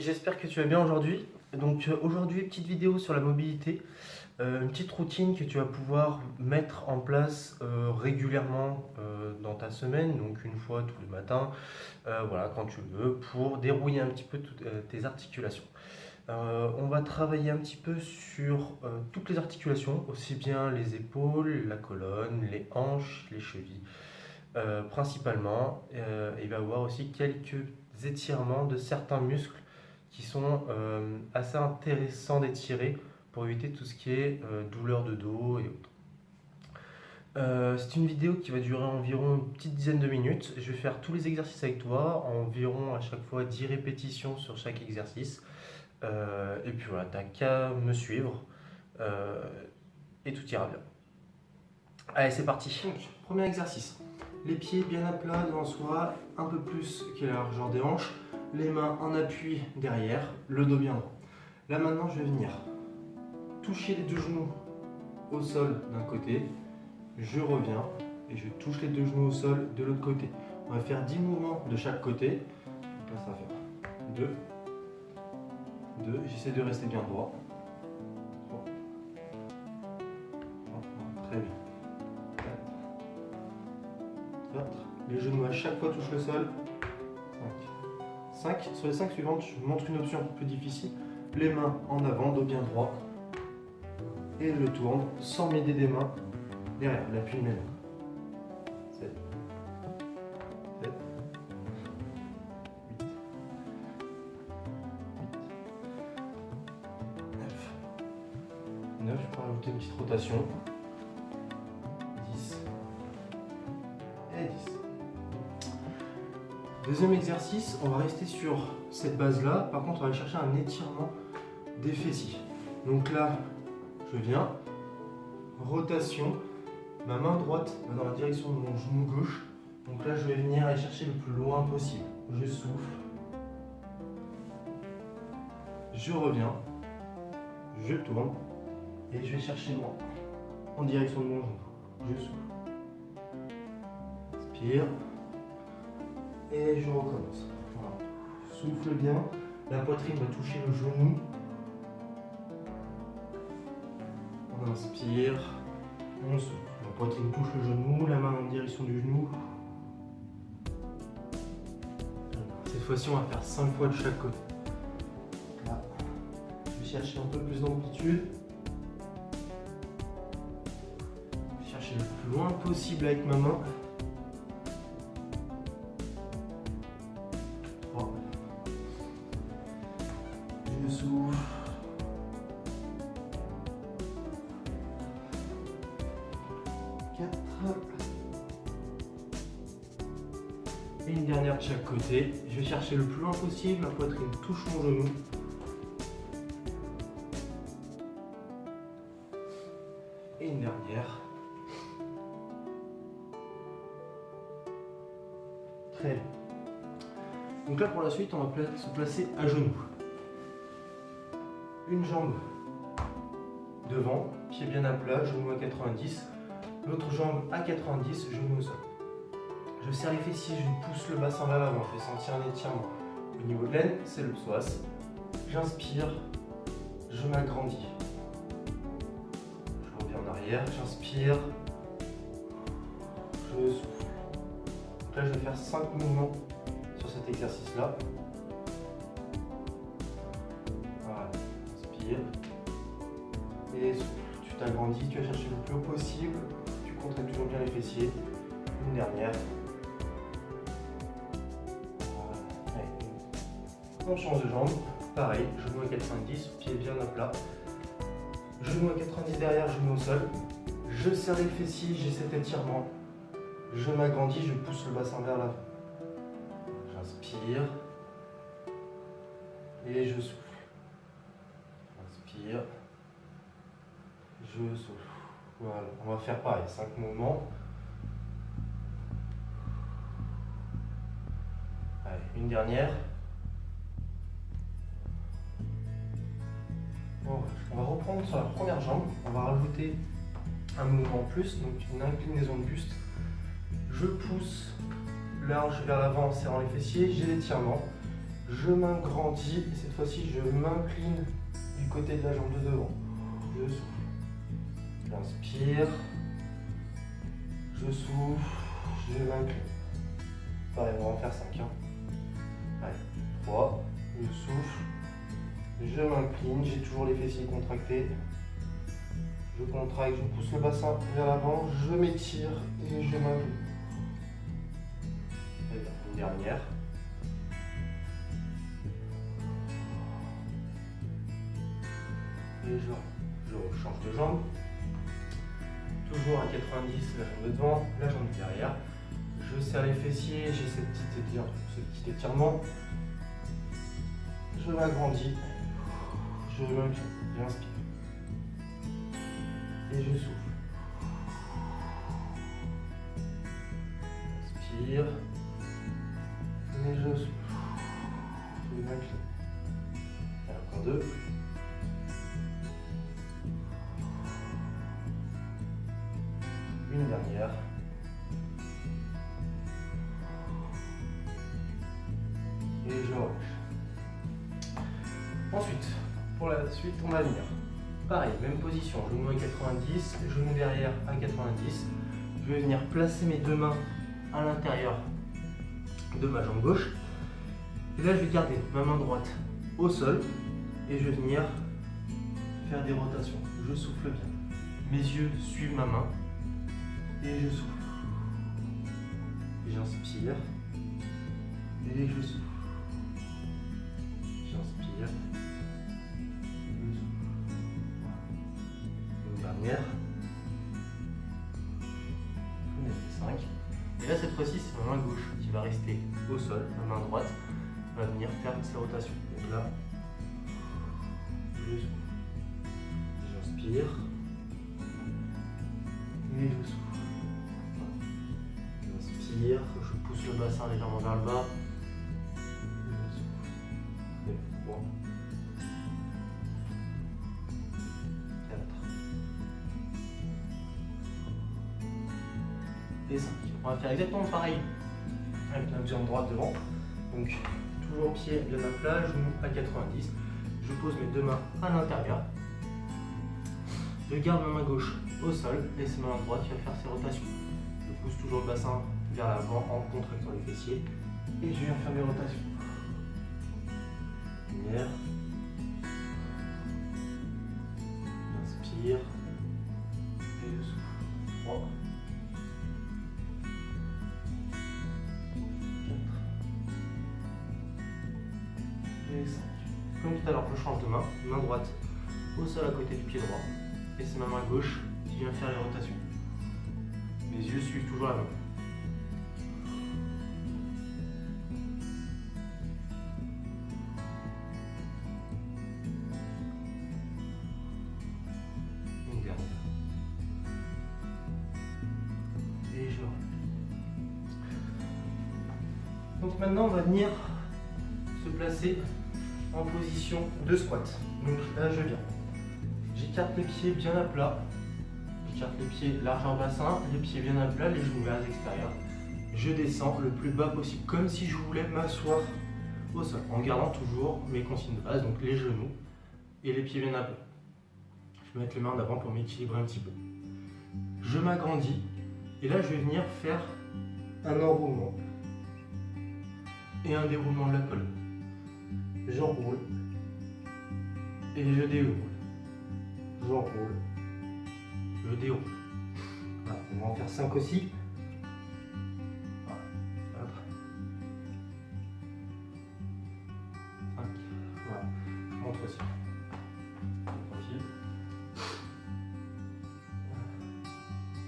j'espère que tu vas bien aujourd'hui. Donc aujourd'hui, petite vidéo sur la mobilité, une petite routine que tu vas pouvoir mettre en place régulièrement dans ta semaine, donc une fois tous les matins, voilà, quand tu veux, pour dérouiller un petit peu tes articulations. On va travailler un petit peu sur toutes les articulations, aussi bien les épaules, la colonne, les hanches, les chevilles, principalement. Il va y avoir aussi quelques étirements de certains muscles qui sont assez intéressants d'étirer pour éviter tout ce qui est douleur de dos et autres. C'est une vidéo qui va durer environ une petite dizaine de minutes. Je vais faire tous les exercices avec toi, environ à chaque fois 10 répétitions sur chaque exercice. Et puis voilà, t'as qu'à me suivre et tout ira bien. Allez, c'est parti. Donc, premier exercice. Les pieds bien à plat devant soi, un peu plus que la largeur des hanches. Les mains en appui derrière, le dos bien droit. Là maintenant, je vais venir toucher les deux genoux au sol d'un côté. Je reviens et je touche les deux genoux au sol de l'autre côté. On va faire 10 mouvements de chaque côté. Donc là, ça va faire 2. J'essaie de rester bien droit. 3. Très bien. 4. Les genoux à chaque fois touchent le sol. 5. Sur les 5 suivantes, je vous montre une option un peu plus difficile. Les mains en avant, dos bien droit. Et je tourne sans m'aider des mains derrière, l'appui de mes mains. 7. 7. 8. 9. Je peux rajouter une petite rotation. 10. Et 10. Deuxième exercice, on va rester sur cette base-là. Par contre, on va aller chercher un étirement des fessiers. Donc là, je viens, rotation, ma main droite va dans la direction de mon genou gauche. Donc là, je vais venir aller chercher le plus loin possible. Je souffle, je reviens, je tourne et je vais chercher loin en direction de mon genou. Je souffle, inspire. Et je recommence. Voilà. Souffle bien. La poitrine va toucher le genou. On inspire. On souffle. La poitrine touche le genou. La main en direction du genou. Cette fois-ci, on va faire 5 fois de chaque côté. Là. Je vais chercher un peu plus d'amplitude. Je vais chercher le plus loin possible avec ma main. Je souffle. 4. Et une dernière de chaque côté. Je vais chercher le plus loin possible. Ma poitrine touche mon genou. Et une dernière. Très bien. Donc là pour la suite, on va se placer à genoux. Une jambe devant, pied bien à plat, genou à 90. L'autre jambe à 90, genou au sol. Je serre les fessiers, je pousse le bassin vers l'avant. Je vais sentir un étirement. Au niveau de l'aine, c'est le psoas. J'inspire, je m'agrandis. Je reviens en arrière, j'inspire, je souffle. Donc là, je vais faire 5 mouvements sur cet exercice-là. Voilà, inspire et souffle. Tu t'agrandis, tu vas chercher le plus haut possible, tu contractes toujours bien les fessiers. Une dernière. Voilà. On change de jambe, pareil, genou à 90, pied bien à plat. Genou à 90 derrière, genou au sol. Je serre les fessiers, j'ai cet étirement. Je m'agrandis, je pousse le bassin vers l'avant. J'inspire et je souffle. Inspire, je souffle. Voilà, on va faire pareil, 5 mouvements. Allez, une dernière. Bon, on va reprendre sur la première jambe. On va rajouter un mouvement en plus, donc une inclinaison de buste. Je pousse la hanche vers l'avant en serrant les fessiers, j'ai l'étirement. je m'agrandis et cette fois-ci je m'incline du côté de la jambe de devant. Je souffle. J'inspire. Je souffle. Je m'incline. Pareil, on va en faire 5. Allez, 3. Je souffle. Je m'incline. J'ai toujours les fessiers contractés. Je contracte, je pousse le bassin vers l'avant. Je m'étire et je m'incline. Et bien, une dernière. Et je change de jambe. Toujours à 90, la jambe de devant, la jambe de derrière. Je serre les fessiers, j'ai ce petit étirement. Je m'agrandis. Je m'incline, j'inspire. Et je souffle. Inspire. Et je souffle. Je m'incline. Et encore 2. Une dernière. Et je relâche. Ensuite, pour la suite, on va venir. Pareil, même position, genou à 90, genou derrière à 90. Je vais venir placer mes deux mains à l'intérieur de ma jambe gauche. Et là, je vais garder ma main droite au sol et je vais venir faire des rotations. Je souffle bien. Mes yeux suivent ma main. Et je souffle. J'inspire. Et je souffle. J'inspire. Je souffle. Une dernière. J'en ai fait 5. Et là, cette fois-ci, c'est ma main gauche qui va rester au sol. Ma main droite va venir faire ces rotations. Donc là, je souffle. J'inspire. Et je souffle. J'inspire, je pousse le bassin légèrement vers le bas. Je souffle. Et 3, 4 et 5. On va faire exactement pareil avec notre jambe droite devant. Donc toujours pied bien à plat, genou à 90. Je pose mes deux mains à l'intérieur. Je garde ma main gauche au sol et c'est ma main droite qui va faire ses rotations. Je pousse toujours le bassin vers l'avant en contractant les fessiers et je viens faire mes rotations. Première. Inspire et je souffle. 3, 4 et 5. Comme tout à l'heure, je change de main. Main droite au sol à côté du pied droit. Et c'est ma main gauche qui vient faire les rotations. Mes yeux suivent toujours la main. Une dernière. Et je relâche. Donc maintenant, on va venir se placer en position de squat. Donc là, je viens. J'écarte les pieds bien à plat. J'écarte les pieds largeur bassin, les pieds bien à plat, les genoux vers l'extérieur. Je descends le plus bas possible, comme si je voulais m'asseoir au sol, en gardant toujours mes consignes de base, donc les genoux et les pieds bien à plat. Je vais mettre les mains en avant pour m'équilibrer un petit peu. Je m'agrandis et là je vais venir faire un enroulement et un déroulement de la colonne. J'enroule et je déroule. J'enroule, je déroule. Voilà, on va en faire 5 aussi. Voilà. 5. Voilà, je montre aussi. Tranquille.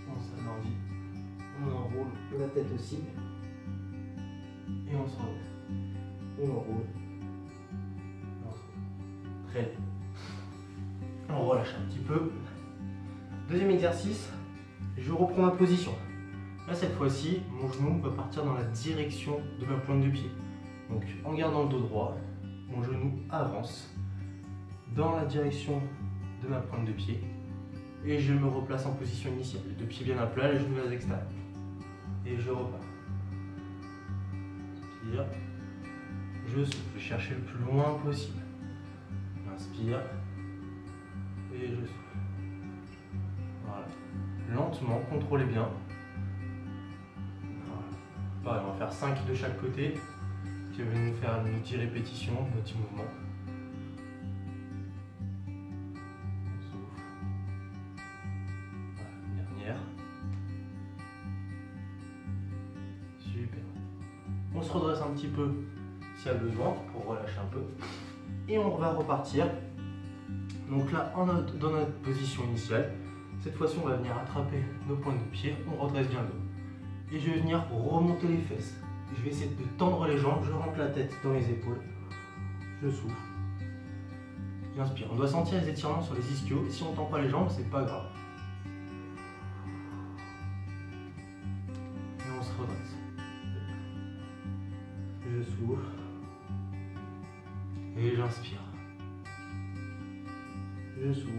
On s'agrandit, on enroule la tête aussi. Et on se relève. On enroule. On se relève. Très bien. On relâche un petit peu. Deuxième exercice, je reprends ma position. Là, cette fois-ci, mon genou va partir dans la direction de ma pointe de pied. Donc, en gardant le dos droit, mon genou avance dans la direction de ma pointe de pied et je me replace en position initiale. Les deux pieds bien à plat, les genoux vers l'extérieur. Et je repars. Inspire, je souffle, je vais chercher le plus loin possible. J'inspire et je souffle. Voilà. Lentement, contrôlez bien. Voilà. Pareil, on va faire 5 de chaque côté, qui va nous faire nos 10 répétitions, nos 10 mouvements. On souffle. Voilà, dernière. Super. On se redresse un petit peu s'il y a besoin pour relâcher un peu. Et on va repartir. Donc là, dans notre position initiale, cette fois-ci, on va venir attraper nos pointes de pied. On redresse bien le dos. Et je vais venir remonter les fesses. Je vais essayer de tendre les jambes. Je rentre la tête dans les épaules. Je souffle. J'inspire. On doit sentir les étirements sur les ischios. Si on ne tend pas les jambes, c'est pas grave. Et on se redresse. Je souffle. Et j'inspire. Je souffle.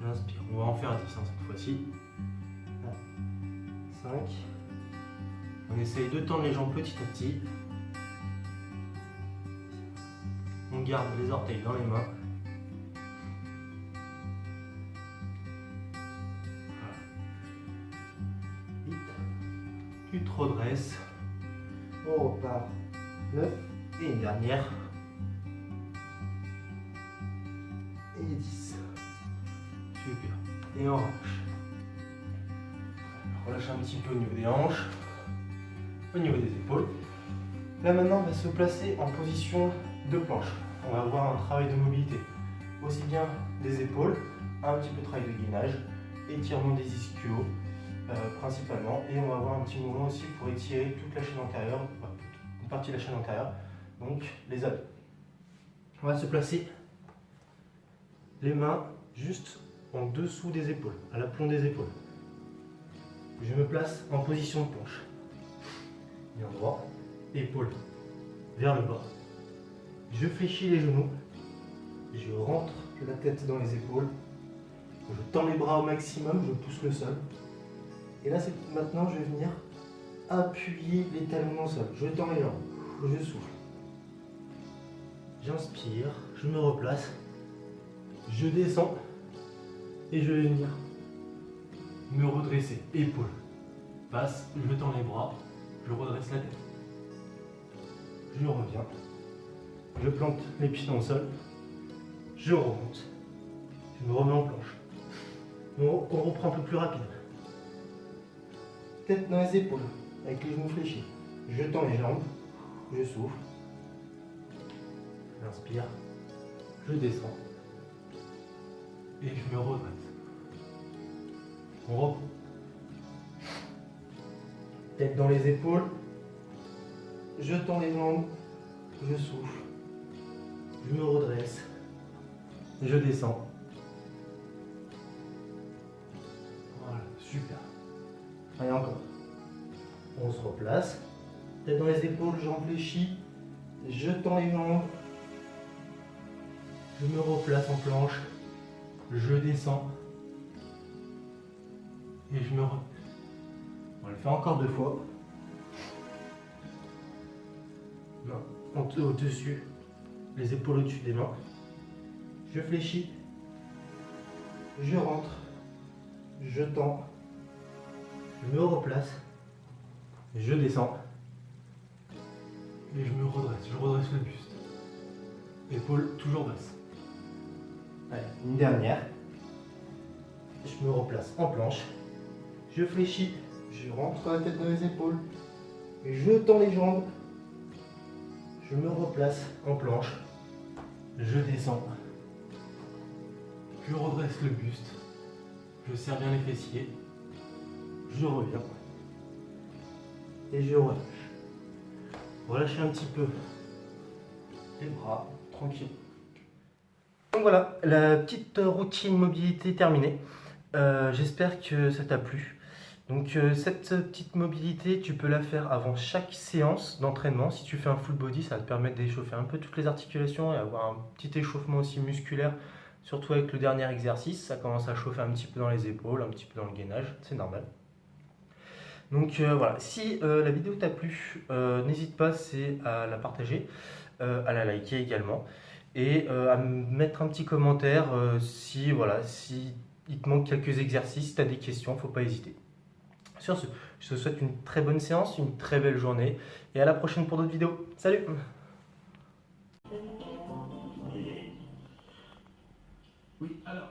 J'inspire. On va en faire 10 cette fois-ci. 5. On essaye de tendre les jambes petit à petit. On garde les orteils dans les mains. Voilà. 8. Tu te redresses. On repart. 9. Et une dernière. Et 10. Super. Et on relâche. Relâche un petit peu au niveau des hanches, au niveau des épaules. Là maintenant, on va se placer en position de planche. On va avoir un travail de mobilité. Aussi bien des épaules, un petit peu de travail de gainage, étirement des ischios principalement. Et on va avoir un petit mouvement aussi pour étirer toute la chaîne antérieure, une partie de la chaîne antérieure, donc les abdos. On va se placer les mains juste en dessous des épaules, à l'aplomb des épaules. Je me place en position de planche. Bien droit, épaules vers le bas. Je fléchis les genoux. Je rentre la tête dans les épaules. Je tends les bras au maximum, je pousse le sol. Et là, maintenant, je vais venir appuyer les talons dans le sol. Je tends les jambes, je souffle. J'inspire, je me replace. Je descends et je vais venir me redresser, épaules, passe, je tends les bras, je redresse la tête. Je reviens, je plante les pieds dans le sol, je remonte, je me remets en planche. On reprend un peu plus rapide. Tête dans les épaules, avec les genoux fléchis. Je tends les jambes, je souffle, j'inspire, je descends et je me redresse. On reprend. Tête dans les épaules. Je tends les jambes. Je souffle. Je me redresse. Je descends. Voilà, super. Allez, encore. On se replace. Tête dans les épaules, jambes fléchies. Je tends les jambes. Je me replace en planche. Je descends. Et je me redresse. On va le faire encore 2 fois. Main au-dessus, les épaules au-dessus des mains. Je fléchis. Je rentre. Je tends. Je me replace. Je descends. Et je me redresse. Je redresse le buste. Épaules toujours basses. Allez, une dernière. Je me replace en planche. Je fléchis, je rentre la tête dans les épaules, je tends les jambes, je me replace en planche, je descends, je redresse le buste, je serre bien les fessiers, je reviens et je relâche. Relâchez un petit peu les bras, tranquille. Donc voilà, la petite routine mobilité terminée. J'espère que ça t'a plu. Donc cette petite mobilité, tu peux la faire avant chaque séance d'entraînement. Si tu fais un full body, ça va te permettre d'échauffer un peu toutes les articulations et avoir un petit échauffement aussi musculaire, surtout avec le dernier exercice. Ça commence à chauffer un petit peu dans les épaules, un petit peu dans le gainage, c'est normal. Donc voilà, si la vidéo t'a plu, n'hésite pas c'est à la partager, à la liker également et à me mettre un petit commentaire si, voilà, si il te manque quelques exercices, si tu as des questions, faut pas hésiter. Sur ce, je te souhaite une très bonne séance, une très belle journée et à la prochaine pour d'autres vidéos. Salut! Oui, alors.